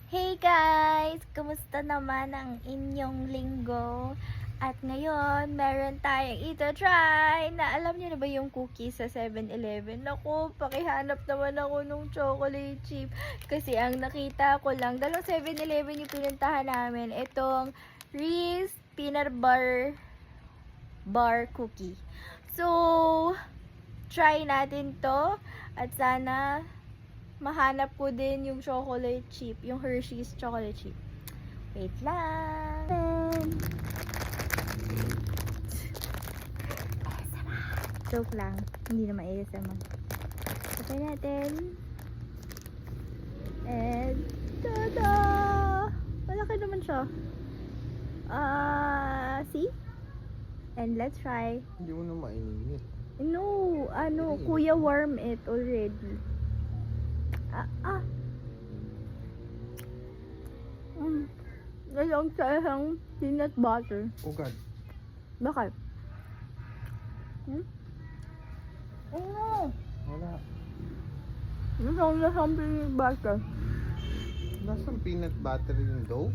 Hey guys! Kumusta naman ang inyong linggo? At ngayon, meron tayong ito-try na alam niyo na ba yung cookies sa 7-Eleven? Naku, pakihanap naman ako nung chocolate chip. Kasi ang nakita ko lang, dalawang 7-Eleven yung pinuntahan namin. Itong Reese Peanut Bar Cookie. So, try natin to. At sana mahanap ko din yung chocolate chip, yung Hershey's chocolate chip. Wait lang. Joke lang. Hindi naman ASMR. Okay natin. And, tada! Malaki naman siya. See? And let's try. Hindi mo na mainit. No, kuya warm it already. Lalong sa isang peanut butter. Ugad. Bakit? Ano? Wala. Lasang peanut butter. Nasaan peanut butter yung dough?